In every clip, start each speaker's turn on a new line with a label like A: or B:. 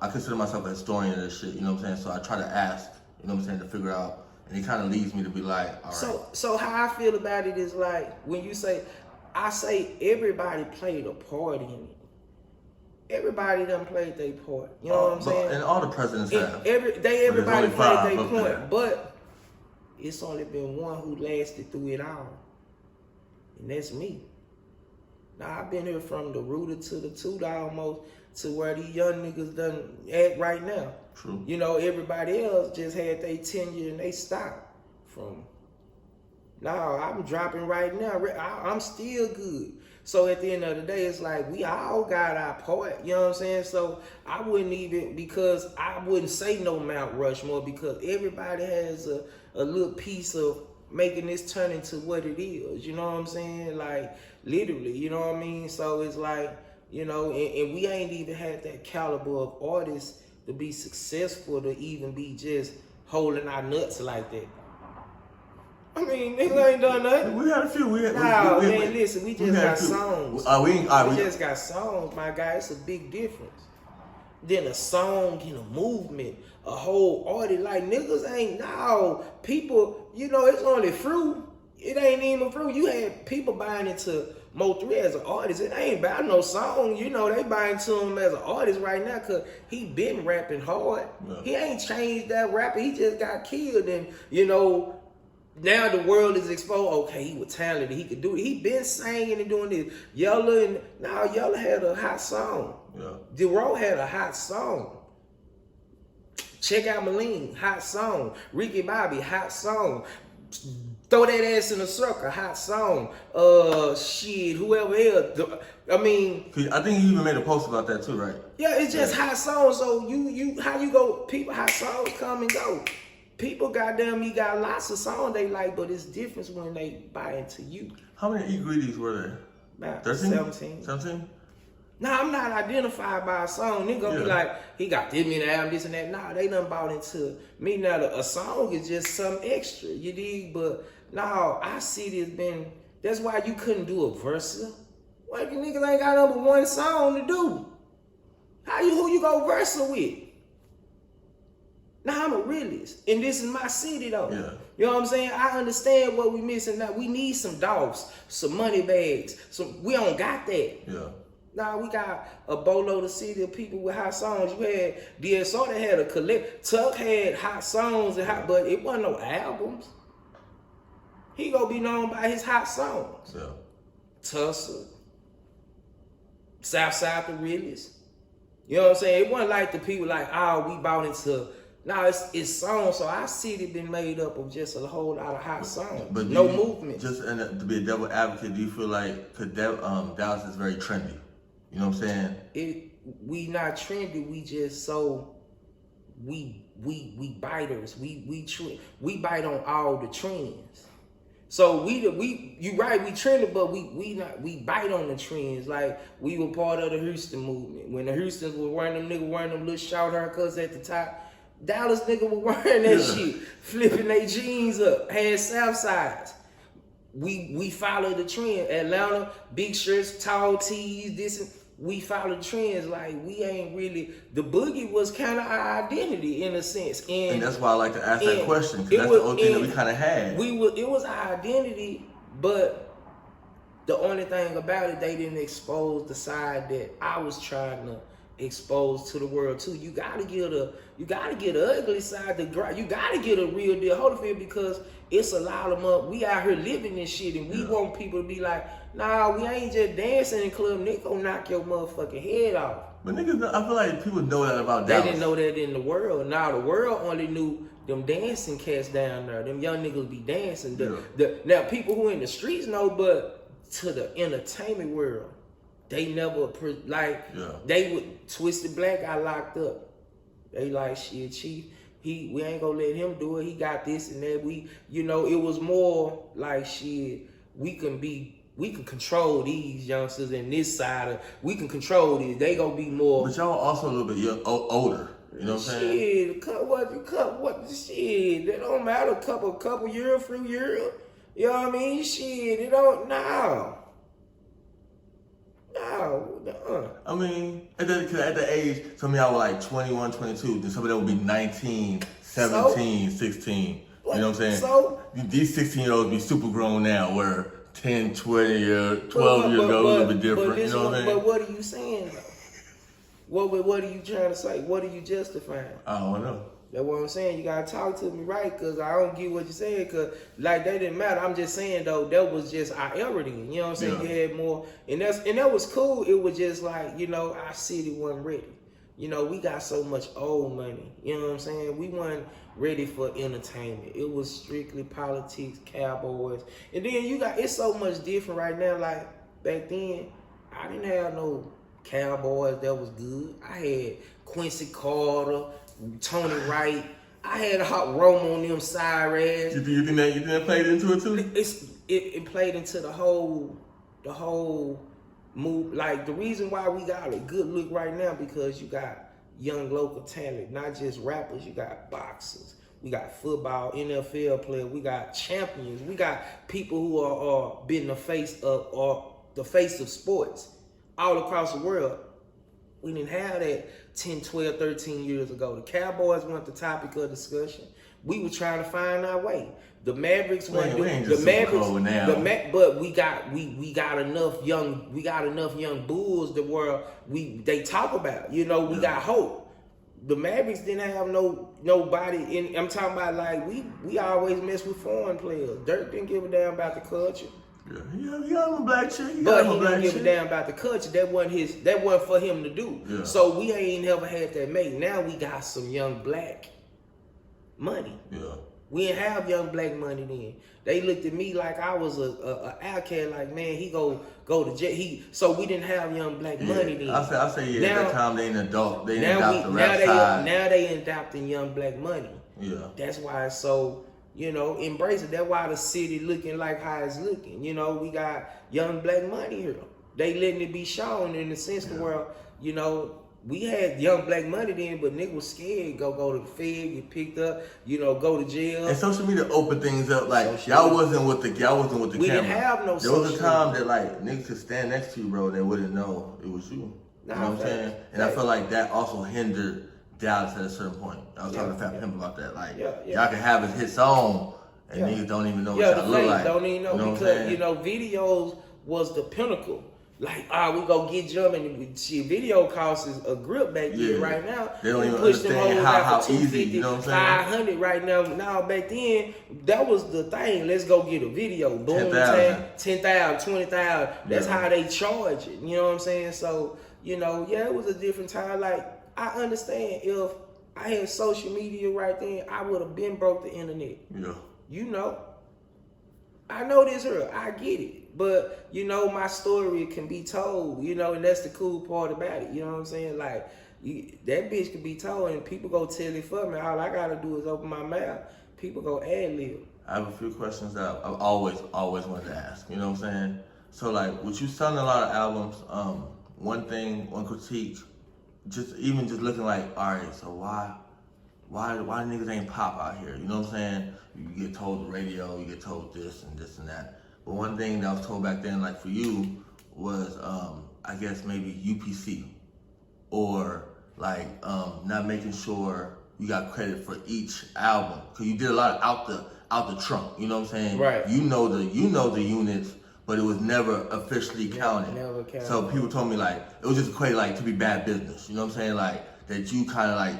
A: I consider myself a historian of this shit, you know what I'm saying? So I try to ask, you know what I'm saying, to figure out, and it kind of leads me to be like, all right.
B: So how I feel about it is like, when you say, I say everybody played a part in it. Everybody done played their part. You know what I'm saying?
A: And all the presidents have.
B: Everybody played their part, but it's only been one who lasted through it all. And that's me. Now I've been here from the rooter to the tutor almost to where these young niggas done at right now.
A: True.
B: You know, everybody else just had their tenure and they stopped from. Now I'm dropping right now. I'm still good. So at the end of the day, it's like we all got our part, you know what I'm saying? So I wouldn't even, because I wouldn't say no Mount Rushmore, because everybody has a little piece of making this turn into what it is, you know what I'm saying? Like, literally, you know what I mean? So it's like, you know, and we ain't even had that caliber of artists to be successful, to even be just holding our nuts like that. I mean, niggas ain't done nothing.
A: We had a few.
B: Listen, we just got songs. We just got songs, my guy. It's a big difference. Then a song and a movement, a whole artist. Like, niggas ain't now. People, you know, it's only fruit. It ain't even fruit. You had people buying into Mo3 as an artist. It ain't about no song. You know, they buying to him as an artist right now because he been rapping hard. Yeah. He ain't changed that rapper. He just got killed. And, you know, now the world is exposed. Okay, he was talented. He could do it. He been singing and doing this. Yella had a hot song. Yeah. DeRoe had a hot song. Check out Malene, hot song. Ricky Bobby, hot song. Throw that ass in a circle, hot song. Whoever else. I mean,
A: I think you even made a post about that too, right?
B: Yeah, it's just hot songs. So how you go? People, hot songs come and go. People, goddamn, you got lots of songs they like, but it's different when they buy into you.
A: How many ingredients were there?
B: About
A: 13?
B: 17.
A: 17?
B: Nah, I'm not identified by a song. Nigga gonna be like, he got this many albums, this and that. Nah, they done bought into me. Now, a song is just some extra, you dig? But now, I see this been, that's why you couldn't do a versa. Why you niggas ain't got number one song to do? Who you go versa with? Now I'm a realist, and this is my city though. Yeah. You know what I'm saying? I understand what we missing now. We need some dogs, some money bags. We don't got that. Yeah. Now we got a boatload of city of people with hot songs. You had DSR that had a collect. Tuck had hot songs and but it wasn't no albums. He gonna be known by his hot songs. Yeah. Tussa, Southside the realest. You know what I'm saying? It wasn't like the people like, oh, we bought into. Now it's songs, so our city been made up of just a whole lot of hot songs, but no movement.
A: Just to be a devil advocate, do you feel like Dallas is very trendy? You know what I'm saying?
B: We not trendy. We just we biters. We bite on all the trends. So you right, we trended, but we bite on the trends. Like, we were part of the Houston movement. When the Houstons were wearing them little short haircuts at the top, Dallas nigga was wearing that shit, flipping their jeans up, had south sides. We follow the trend. Atlanta, big shirts, tall tees, this. We follow the trends. Like, we ain't really. The boogie was kind of our identity in a sense,
A: and that's why I like to ask that question, because that's the only thing that we kind of had.
B: It was our identity, but the only thing about it, they didn't expose the side that I was trying to expose to the world too. You gotta get an ugly side. You gotta get a real deal Holyfield, because it's a lot of them. We out here living this shit, and we want people to be like, nah, we ain't just dancing in the club. Nigga gonna knock your motherfucking head off.
A: But niggas, I feel like people know that about Dallas.
B: They didn't know that in the world. Now the world only knew them dancing cats down there. Them young niggas be dancing. Now people who in the streets know, but to the entertainment world, they never they would. Twisted Black got locked up. They like, shit, Chief, we ain't gonna let him do it. He got this and that. It was more like, shit, we can control these youngsters in this side we can control these. They gonna be more.
A: But y'all also a little bit older. You know what I'm saying?
B: Shit, it don't matter. Couple years, few years. You know what I mean? Shit, it don't now. No.
A: I mean, at the age, some of y'all were like 21, 22. Then some of them would be 19, 17, 16. You know what I'm saying?
B: So
A: these 16-year-olds be super grown now, where 10, 20 years, 12 years ago, it was a little bit different. You know what I'm saying?
B: But what are you saying, though? What are you trying to say? What are you justifying?
A: I don't know.
B: That's what I'm saying. You gotta talk to me right, cause I don't get what you're saying. Cause like that didn't matter. I'm just saying though, that was just our era then. You know what I'm saying? Yeah. You had more, and that was cool. It was just like, you know, our city wasn't ready. You know, we got so much old money. You know what I'm saying? We weren't ready for entertainment. It was strictly politics, cowboys, and then it's so much different right now. Like back then, I didn't have no cowboys that was good. I had Quincy Carter, Tony Wright. I had a hot Rome on them sirens.
A: You think that played into it too?
B: It played into the whole move. Like the reason why we got a good look right now, because you got young local talent, not just rappers. You got boxers, we got football, NFL players, we got champions, we got people who are been the face of sports all across the world. We didn't have that 10, 12, 13 years ago. The Cowboys weren't the topic of discussion. We were trying to find our way. The Mavericks weren't doing the Mavericks. But we got enough young bulls that they talk about. You know, we got hope. The Mavericks didn't have nobody in. I'm talking about like we always mess with foreign players. Dirk didn't give a damn about the culture.
A: Yeah, he got a black chick.
B: But he didn't give a damn about the culture. That wasn't for him to do. Yeah. So we ain't never had that made. Now we got some young black money. Yeah. We didn't have young black money then. They looked at me like I was a outcast. Like, man, he go to jail. So we didn't have young black money then.
A: I say now, at that time they ain't adult. They didn't adopt the
B: rap
A: side.
B: Now they adopting young black money.
A: Yeah.
B: That's why it's so. You know, embrace it. That's why the city looking like how it's looking. You know, we got young black money here. They letting it be shown in the sense the world, you know, we had young black money then, but niggas was scared. Go to the Fed, get picked up, you know, go to jail.
A: And social media opened things up. Like y'all wasn't with the camera.
B: We didn't have no.
A: There was a time that like niggas could stand next to you, bro, and they wouldn't know it was you. You know what I'm saying? And I feel like that also hindered Dallas at a certain point. I was talking to Fat Pimp about that. Like, y'all can have a hit song, and niggas don't even know what y'all look like.
B: Don't even know, because, you know, videos was the pinnacle. Like, we go get jumping. Shit, video costs is a grip back then. Right now,
A: they don't even understand how easy, you know what I'm saying?
B: 500 right now. Now, back then, that was the thing. Let's go get a video. Boom, 10,000, 20,000. That's how they charge it. You know what I'm saying? So, you know, it was a different time. Like, I understand if I had social media right then, I would have been broke the internet.
A: Yeah.
B: You know. I know this here. I get it. But, you know, my story can be told, you know, and that's the cool part about it. You know what I'm saying? Like, that bitch can be told and people go tell it for me. All I got to do is open my mouth. People go ad-lib.
A: I have a few questions that I've always wanted to ask. You know what I'm saying? So, like, with you selling a lot of albums, one critique, just looking like, all right, so why niggas ain't pop out here? You know what I'm saying? You get told the radio, you get told this and that. But one thing that I was told back then, like for you, was I guess maybe UPC, or like not making sure you got credit for each album, because you did a lot of out the trunk. You know what I'm saying?
B: Right.
A: You know the units, but it was never officially counted.
B: Never counted.
A: So people told me like it was just equated like to be bad business. You know what I'm saying? Like that you kind of like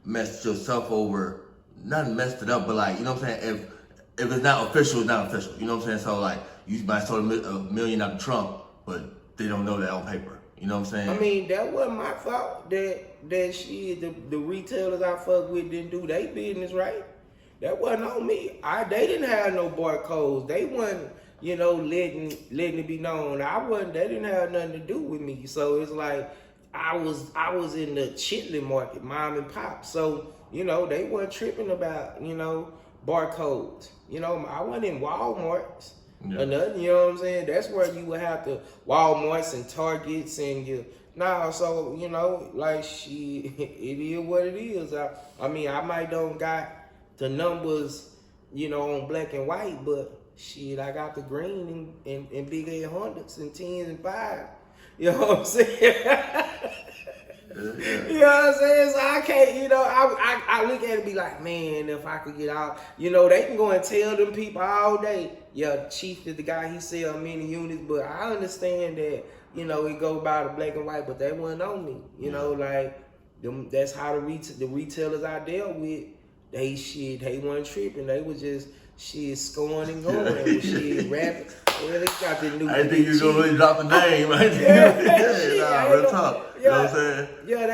A: messed yourself over. Not messed it up, but like, you know what I'm saying? If it's not official, it's not official. You know what I'm saying? So like you might sold a million out the trunk, but they don't know that on paper. You know what I'm saying?
B: I mean, that wasn't my fault that shit, the retailers I fuck with didn't do their business right. That wasn't on me. They didn't have no barcodes. They wasn't, you know, letting it be known. They didn't have nothing to do with me. So it's like I was in the chitlin market, mom and pop. So, you know, they weren't tripping about, you know, barcodes. You know, I wasn't in Walmarts or nothing, you know what I'm saying? That's where you would have to, Walmarts and Targets and so, you know, like it is what it is. I mean, I might don't got the numbers, you know, on black and white, but shit, I got the green and big 800s and 10s and 5s. You know what I'm saying? You know what I'm saying? So I can't, I look at it and be like, man, if I could get out, they can go and tell them people all day, yeah, Chief is the guy, he sell many units, but I understand that, it go by the black and white, but they wasn't on me. That's how the retailers I dealt with, they weren't tripping. They was just scoring and going. Shit, rapping. Well, they got the new.
A: I think you're gonna really drop the name. Right? Real talk. You know what I'm saying?
B: Yeah,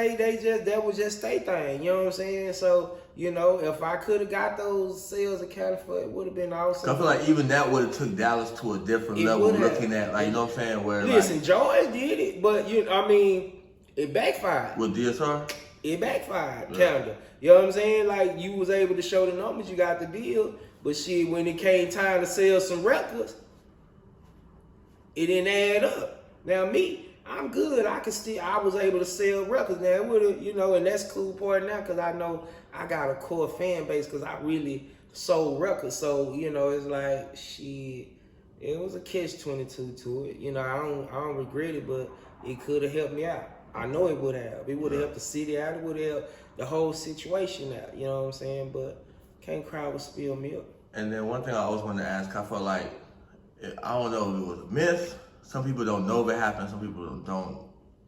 B: that was just their thing. You know what I'm saying? So, if I could have got those sales accounted for, it would have been awesome.
A: I feel like even that would have took Dallas to a different level. Looking at, like, you know what I'm saying? Where
B: George did it, but it backfired.
A: With DSR?
B: It backfired, kinda. You know what I'm saying? Like, you was able to show the numbers, you got the deal, but shit, when it came time to sell some records, it didn't add up. Now me, I'm good. I was able to sell records. Now it would have, and that's cool part now because I know I got a core fan base because I really sold records. So, it's like shit. It was a catch-22 to it. I don't regret it, but it could have helped me out. I know it would have. It would have helped the city out. It would have helped the whole situation out. You know what I'm saying? But can't cry with spilled milk.
A: And then one thing I always wanted to ask, I felt like, I don't know if it was a myth. Some people don't know if it happened. Some people don't.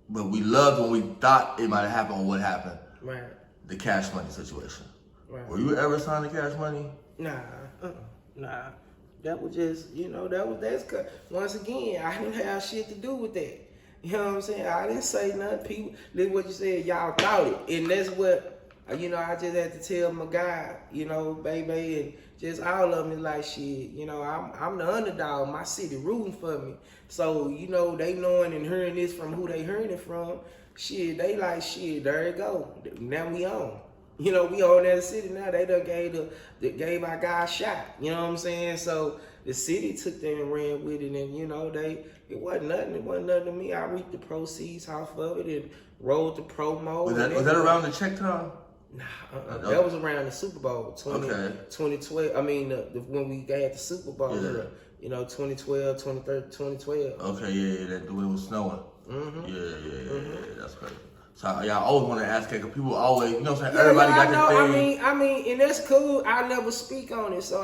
A: But we loved when we thought it might have happened or what happened.
B: Right.
A: The Cash Money situation.
B: Right.
A: Were you ever signed to Cash Money?
B: Nah. That was just, once again, I didn't have shit to do with that. You know what I'm saying? I didn't say nothing. People, listen what you said, y'all thought it. And that's what, I just had to tell my guy, baby, and just all of them is like, shit, I'm the underdog. My city rooting for me. So, they knowing and hearing this from who they hearing it from, shit, they like, shit, there you go. Now we on. We own that city now. They done gave our guy a shot. You know what I'm saying? So the city took that and ran with it, and it wasn't nothing. It wasn't nothing to me. I reaped the proceeds off of it and rolled the promo.
A: Was that around the check time?
B: Nah, that was around the Super Bowl 2012. I mean, when we had the Super Bowl, 2012, 2012.
A: Okay, yeah, that when it was snowing.
B: Mm-hmm.
A: Yeah, that's crazy. So I always want to ask that because people always, everybody got their thing.
B: I mean, and that's cool. I never speak on it, so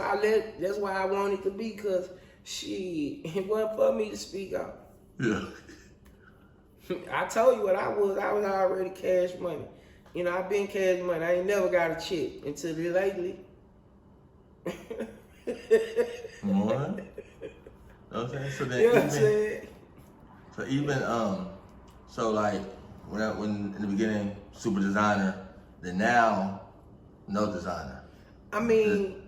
B: that's why I want it to be, because it wasn't for me to speak on.
A: Yeah.
B: I told you what I was. I was already Cash Money. I've been Cash Money. I ain't never got a check until lately.
A: More? Okay, so then
B: You know what I'm saying?
A: So even so like when in the beginning super designer, then now no designer.
B: I mean,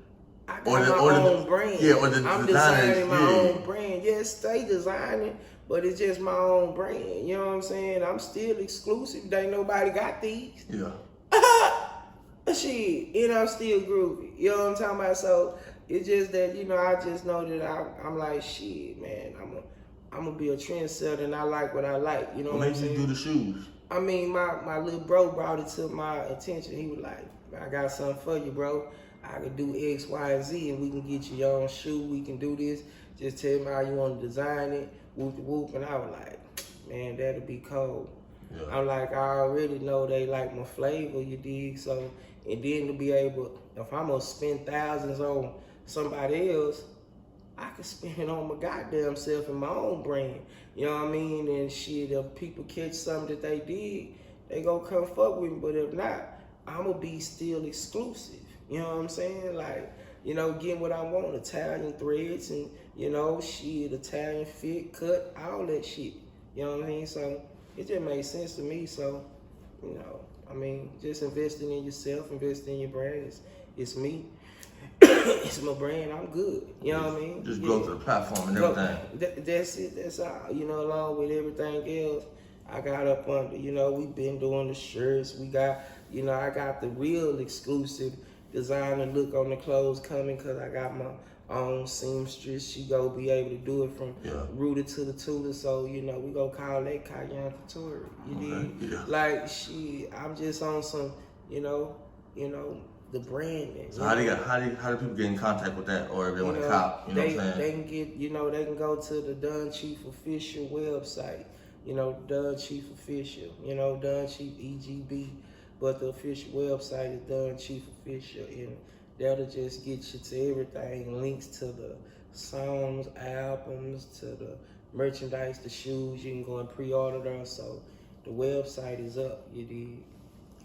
B: I got my own brand.
A: Yeah, or
B: I'm designing my own brand. Yes, stay designing, but it's just my own brand. You know what I'm saying? I'm still exclusive. Ain't nobody got these.
A: Yeah.
B: Shit, and I'm still groovy. You know what I'm talking about? So it's just that, I just know that I'm like, shit, man, I'm gonna be a trendsetter, and I like what I like. You know what I'm saying?
A: What made you do the shoes?
B: I mean, my little bro brought it to my attention. He was like, I got something for you, bro. I can do X, Y, and Z, and we can get you your own shoe. We can do this. Just tell me how you want to design it. Whoop, whoop. And I was like, man, that'll be cold. Yeah. I'm like, I already know they like my flavor, you dig? So, and then to be able, if I'm gonna spend thousands on somebody else, I can spend it on my goddamn self and my own brand. You know what I mean? And shit, if people catch something that they did, they gonna come fuck with me. But if not, I'm gonna be still exclusive. You know what I'm saying? Like, getting what I want, Italian threads and, Italian fit, cut, all that shit. You know what I mean? So it just made sense to me. So, just investing in yourself, investing in your brand. It's me. It's my brand. I'm good. You know what I mean?
A: Just go to the platform and everything.
B: That's it. That's all. Along with everything else, I got up under. We've been doing the shirts. We got, I got the real exclusive designer look on the clothes coming because I got my own seamstress. She go be able to do it from rooted to the tutor. So, we gonna call that Cayenne Couture. You dig? Yeah. Like, I'm just on some, the branding.
A: So how do people get in contact with that, or if they want to cop? What I'm saying?
B: They can get, they can go to the Dun Chief official website. you know, Dunn Chief Official, you know, Dunn Chief EGB, but the official website is Dunn Chief Official, and that'll just get you to everything, links to the songs, albums, to the merchandise, the shoes. You can go and pre-order them, so the website is up, you dig?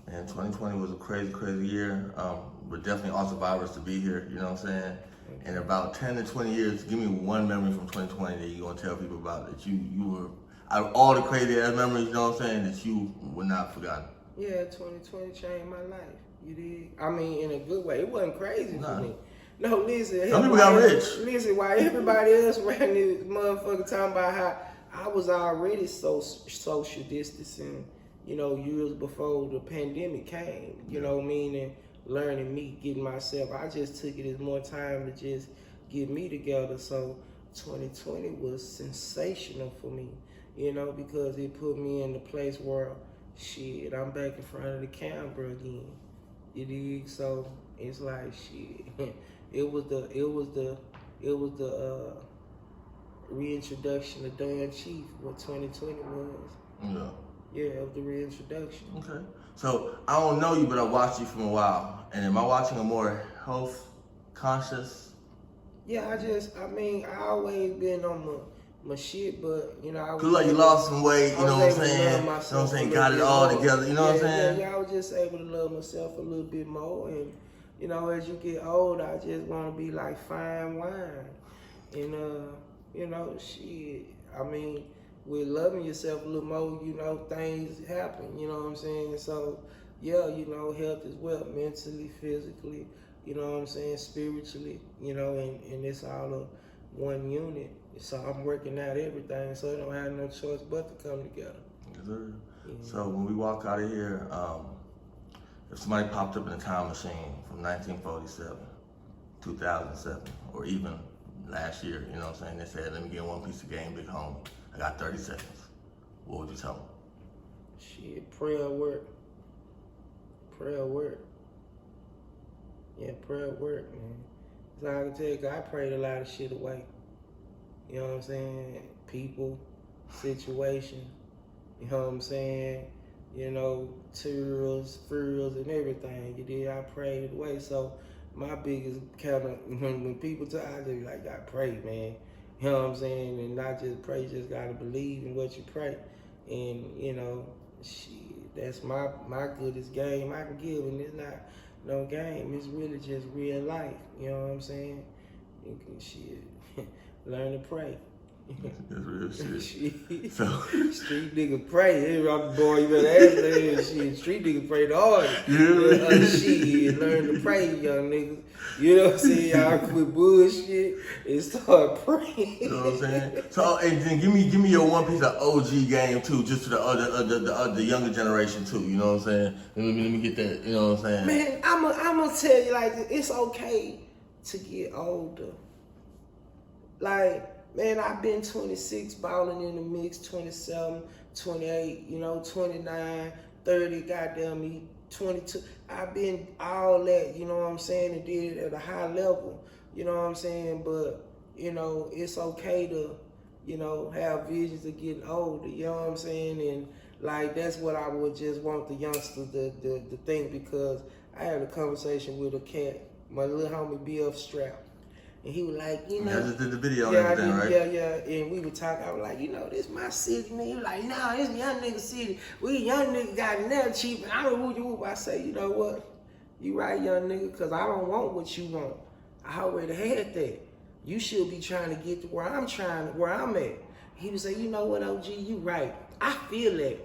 A: And 2020 was a crazy, crazy year. We're definitely all survivors to be here, you know what I'm saying? In about 10 to 20 years, give me one memory from 2020 that you're gonna tell people about, that you were, out of all the crazy ass memories, you know what I'm saying, that you would not forgotten.
B: Yeah, 2020 changed my life, you dig? I mean, in a good way. It wasn't crazy for me. No, listen.
A: Some people got rich.
B: Listen, while everybody else around this motherfucker talking about how I was already so social distancing, you know, years before the pandemic came, you know what I mean, and learning me, getting myself. I just took it as more time to just get me together. So 2020 was sensational for me, you know, because it put me in the place where, shit, I'm back in front of the camera again. You dig? So it's like, shit. It was the reintroduction of Dunn Chief, what 2020 was.
A: Yeah.
B: Yeah, it was the reintroduction.
A: Okay. So I don't know you, but I watched you from a while. And am I watching a more health conscious?
B: Yeah, I always been on my shit, but you know, I was
A: like you lost some weight, you know what I'm saying? You know what I'm saying? Got it all together, you know what I'm saying?
B: Yeah, I was just able to love myself a little bit more, and you know, as you get older, I just want to be like fine wine, and you know, shit. I mean, with loving yourself a little more, you know, things happen. You know what I'm saying? So yeah, you know, health is wealth, mentally, physically. You know what I'm saying? Spiritually, you know, and it's all a one unit. So I'm working out everything, so I don't have no choice but to come together.
A: Yes, sir. Yeah. So when we walk out of here, if somebody popped up in a time machine from 1947, 2007, or even last year, you know what I'm saying, they said, let me get one piece of game, big homie. I got 30 seconds. What would you tell them?
B: Shit, prayer work. Prayer work. Yeah, prayer work, man. So I can tell you, I prayed a lot of shit away. You know what I'm saying? People, situation, you know what I'm saying? You know, tears, frills, and everything. You did, I prayed it away. So my biggest kind of, when people talk, I just be like, I pray, man. You know what I'm saying? And not just pray, you just gotta believe in what you pray. And, you know, shit, that's my goodest game I can give. And it's not no game, it's really just real life. You know what I'm saying? You can, shit, learn to pray.
A: That's real shit.
B: So street nigga pray. Hey, boy, you better ask that shit. Street nigga pray the hardest.
A: Yeah.
B: Shit, learn to pray, young niggas. You know what I'm saying? Y'all quit bullshit and start praying.
A: You know what I'm saying? So, and then give me your one piece of OG game too, just to the other younger generation too. You know what I'm saying? Let me get that. You know what I'm saying?
B: Man, I'm gonna tell you, like, it's okay to get older. Like, man, I've been 26 balling in the mix, 27, 28, you know, 29, 30, goddamn me, 22. I've been all that, you know what I'm saying, and did it at a high level, you know what I'm saying, but, you know, it's okay to, you know, have visions of getting older, you know what I'm saying, and, like, that's what I would just want the youngsters to think, because I had a conversation with a cat, my little homie BF Strap. And he was like, you know.
A: I just did the video
B: yeah,
A: and everything, right?
B: Yeah. And we were talking. I was like, you know, this my city, man. He was like, nah, this young nigga city. We young nigga got never cheap. And I don't whoop. I say, you know what? You right, young nigga, because I don't want what you want. I already had that. You should be trying to get to where I'm at. He would say, you know what, OG, you right. I feel that.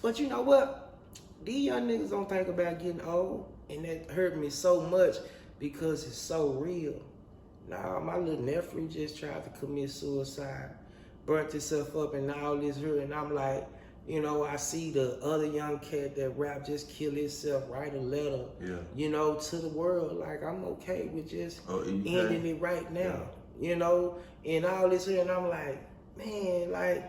B: But you know what? These young niggas don't think about getting old. And that hurt me so much, because it's so real. Nah, my little nephew just tried to commit suicide, burnt himself up, and all this hurt. And I'm like, you know, I see the other young cat that rap just kill himself, write a letter, you know, to the world. Like, I'm okay with just ending it right now, you know, and all this here. And I'm like, man, like,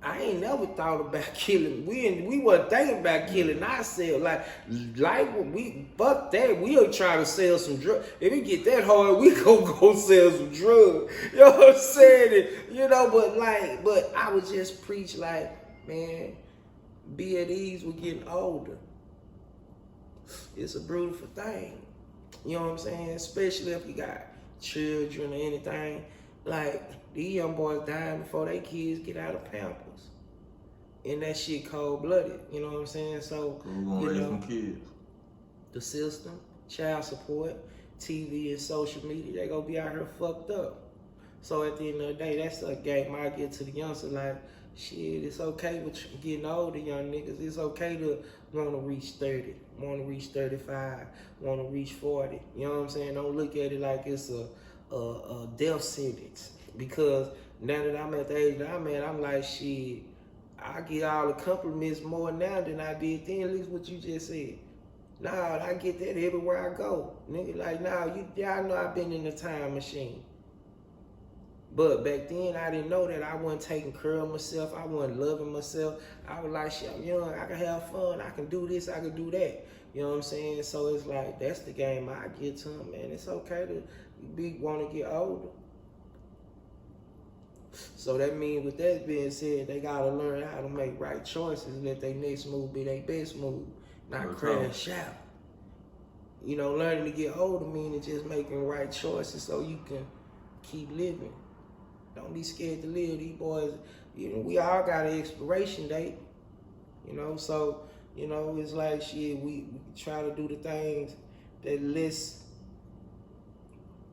B: I ain't never thought about killing. We weren't thinking about killing ourselves. Like we fuck that. We'll try to sell some drugs. If it get that hard, we go sell some drugs. You know what I'm saying? You know, but I would just preach like, man, be at ease with getting older. It's a beautiful thing. You know what I'm saying? Especially if you got children or anything. Like, these young boys dying before their kids get out of Pampers. And that shit cold-blooded. You know what I'm saying? So,
A: we're going to raise some kids.
B: The system, child support, TV and social media, they going to be out here fucked up. So at the end of the day, that's a game I get to the youngsters like, shit, it's okay with getting older, young niggas. It's okay to want to reach 30, want to reach 35, want to reach 40. You know what I'm saying? Don't look at it like it's a death sentence. Because now that I'm at the age that I'm at, I'm like, shit, I get all the compliments more now than I did then, at least what you just said. Nah, I get that everywhere I go. Nigga, like, nah, y'all know I've been in the time machine. But back then, I didn't know that I wasn't taking care of myself. I wasn't loving myself. I was like, shit, I'm young. I can have fun. I can do this. I can do that. You know what I'm saying? So it's like, that's the game I get to them, man. It's okay to want to get older. So that means, with that being said, they got to learn how to make right choices and let their next move be their best move, not crash out. You know, learning to get older meaning just making right choices so you can keep living. Don't be scared to live. These boys, you know, we all got an expiration date, you know, so, you know, it's like, shit, we try to do the things that let's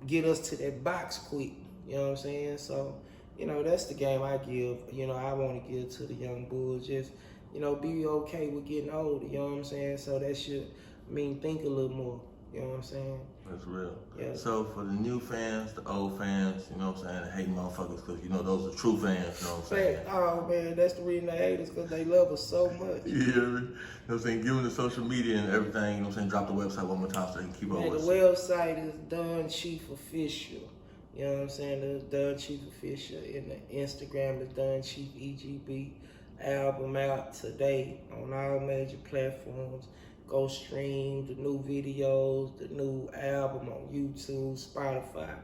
B: get us to that box quick, you know what I'm saying? So, you know, that's the game I give, you know, I want to give to the young bulls. Just, you know, be okay with getting older, you know what I'm saying? So that should mean think a little more, you know what I'm saying?
A: That's real.
B: Yeah.
A: So for the new fans, the old fans, you know what I'm saying, the hate motherfuckers, because, you know, those are true fans, you know what I'm saying?
B: Oh, man, that's the reason they hate us, because they love us so much.
A: You hear me? You know what I'm saying? Give them the social media and everything, you know what I'm saying? Drop the website one more time so they can keep up with us.
B: The website is Done Chief Official. You know what I'm saying? The Done Chief Official. And the Instagram is Done Chief EGB. Album out today on all major platforms. Go stream the new videos, the new album on YouTube, Spotify,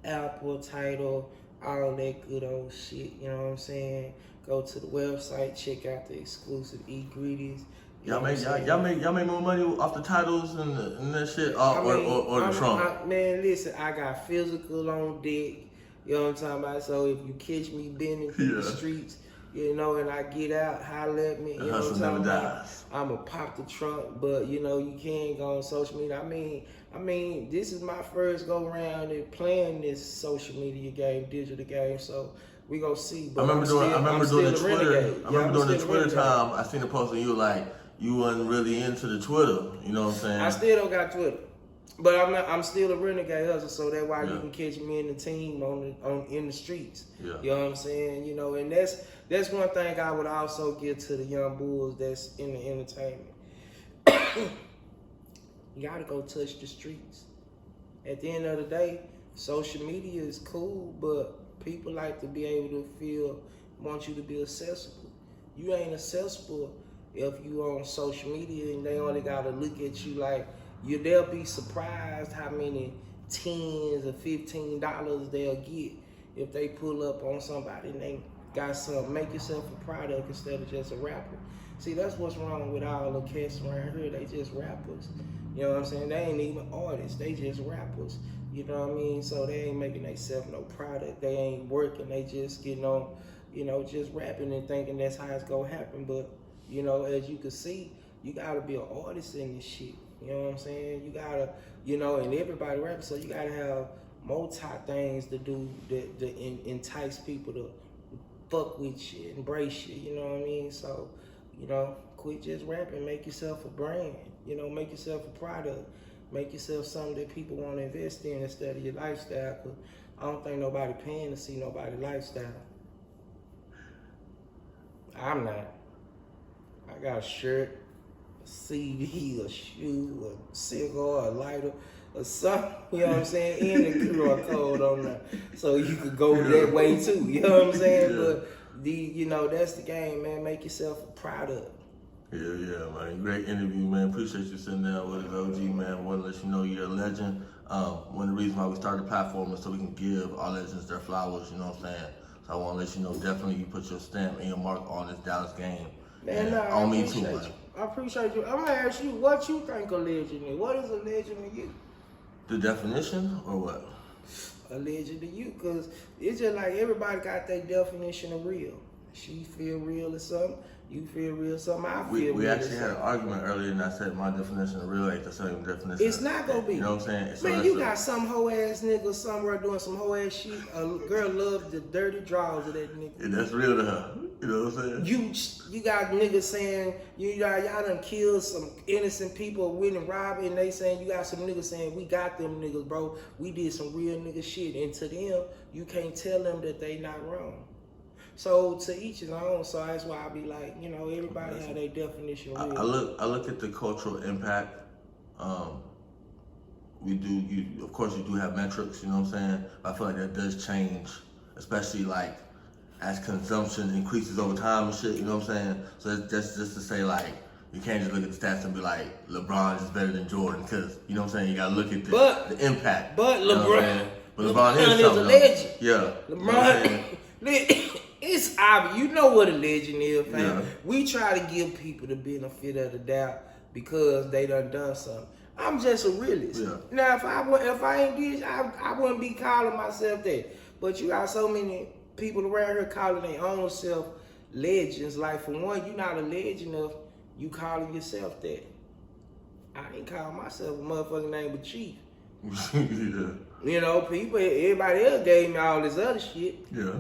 B: Apple, Tidal, all that good old shit. You know what I'm saying? Go to the website, check out the exclusive ingredients.
A: Y'all make more money off the titles and that shit, or the trunk.
B: Man, listen, I got physical on deck. You know what I'm talking about? So if you catch me bending through the streets, you know, and I get out, holler at me. You know what I'm talking about? I'ma pop the trunk, but you know, you can go on social media. I mean, this is my first go around and playing this social media game, digital game. So we gonna see. But I remember doing the Twitter time.
A: I seen a post and you were like, you wasn't really into the Twitter. You know what I'm saying?
B: I still don't got Twitter. But I'm still a renegade hustler, so that's why you can catch me in the team in the streets. Yeah. You know what I'm saying? You know, and that's one thing I would also give to the young bulls that's in the entertainment. You gotta go touch the streets. At the end of the day, social media is cool, but people like to be able to want you to be accessible. You ain't accessible if you on social media and they only gotta look at you like, they'll be surprised how many $10s or $15 they'll get if they pull up on somebody and they got something. Make yourself a product instead of just a rapper. See, that's what's wrong with all the cats around here. They just rappers. You know what I'm saying? They ain't even artists. They just rappers. You know what I mean? So they ain't making themselves no product. They ain't working. They just getting on, you know, just rapping and thinking that's how it's gonna happen. But, you know, as you can see, you gotta be an artist in this shit. You know what I'm saying? You gotta, you know, and everybody rapping, so you gotta have Mo3 things to do that entice people to fuck with you, embrace you, you know what I mean? So, you know, quit just rapping, make yourself a brand, you know, make yourself a product, make yourself something that people want to invest in instead of your lifestyle, because I don't think nobody paying to see nobody's lifestyle. I'm not. I got a shirt, a CD, a shoe, a cigar, a lighter, or something, you know what I'm saying, and a QR code on there. So you could go that way too, you know what I'm saying? That's the game, man. Make yourself proud of it.
A: Yeah, man. Great interview, man. Appreciate you sitting down with us, OG, man. Want to let you know you're a legend. One of the reasons why we started the platform is so we can give our legends their flowers, you know what I'm saying? So I want to let you know, definitely you put your stamp and your mark on this Dallas game.
B: Man,
A: on me too, man.
B: I appreciate you. I'm going to ask you, what you think a legend is? What is a legend to you?
A: The definition or what?
B: A legend to you, because it's just like everybody got their definition of real. She feel real or something. You feel real or something. I feel real.
A: We actually had an argument earlier, and I said my definition of real ain't the same definition.
B: It's not gonna be.
A: You know what I'm saying? So
B: man, you got some hoe ass nigga somewhere doing some hoe ass shit. A girl loves the dirty drawers of that nigga.
A: And that's real to her. You know what I'm saying?
B: You got niggas saying y'all done killed some innocent people, went and robbed, and they saying you got some niggas saying we got them niggas, bro. We did some real nigga shit, and to them you can't tell them that they not wrong. So to each his own. So that's why I be like, everybody have their definition of real.
A: I look at the cultural impact. We do. Of course, you do have metrics. You know what I'm saying? I feel like that does change, especially like as consumption increases over time and shit. You know what I'm saying? So that's just to say like you can't just look at the stats and be like LeBron is better than Jordan because you know what I'm saying. You gotta look at the impact.
B: But LeBron,
A: LeBron is
B: a legend.
A: Yeah,
B: LeBron. It's obvious. You know what a legend is, fam.
A: Yeah.
B: We try to give people the benefit of the doubt because they done something. I'm just a realist.
A: Yeah.
B: Now, if I ain't this, I wouldn't be calling myself that. But you got so many people around here calling their own self legends. Like, for one, you're not a legend if you calling yourself that. I ain't calling myself a motherfucking name but Chief.
A: Yeah.
B: Everybody else gave me all this other shit.
A: Yeah.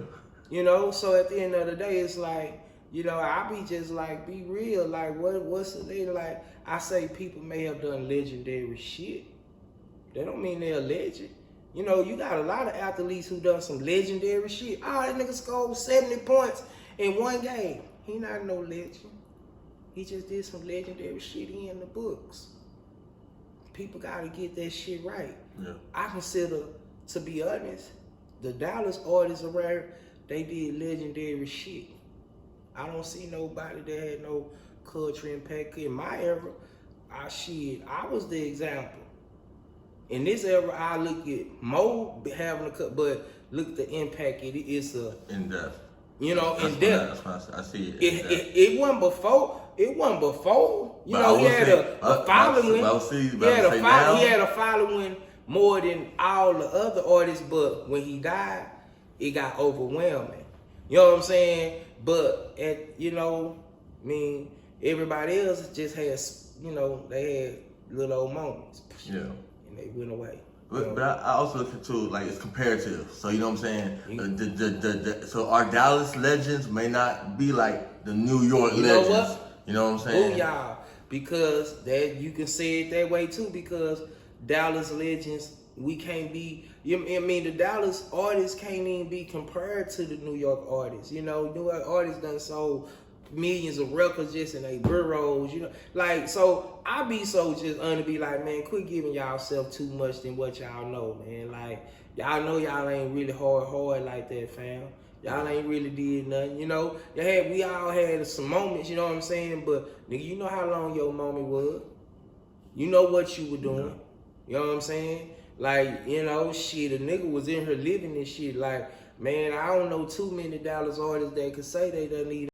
B: So at the end of the day, it's like, I be just like, be real. Like, what's the thing? Like, I say people may have done legendary shit. That don't mean they're a legend. You got a lot of athletes who done some legendary shit. Oh, that nigga scored 70 points in one game. He not no legend. He just did some legendary shit in the books. People gotta get that shit right.
A: Yeah.
B: I consider, to be honest, the Dallas artists around, they did legendary shit. I don't see nobody that had no culture impact. In my era, I was the example. In this era, I look at Mo having a cut, but look at the impact it's
A: in depth.
B: In depth.
A: I see it.
B: It wasn't before. It wasn't before. He had a following. He had a following more than all the other artists, but when he died, it got overwhelming. You know what I'm saying? But everybody else just has, they had little old moments.
A: Yeah.
B: And they went away.
A: But I also look at too, like, it's comparative. So you know what I'm saying? So our Dallas legends may not be like the New York legends.
B: Know what?
A: You know what I'm saying?
B: Oh, y'all. Because you can say it that way too, because Dallas legends, we can't be, the Dallas artists can't even be compared to the New York artists. New York artists done sold millions of records just in their bureaus, so I be so just to be like, man, quit giving y'all self too much than what y'all know, man. Like, y'all know y'all ain't really hard like that, fam. Y'all ain't really did nothing, we all had some moments, you know what I'm saying? But nigga, you know how long your moment was. You know what you were doing. You know what I'm saying? Like, shit, a nigga was in here living this shit. Like, man, I don't know too many Dallas artists that could say they done need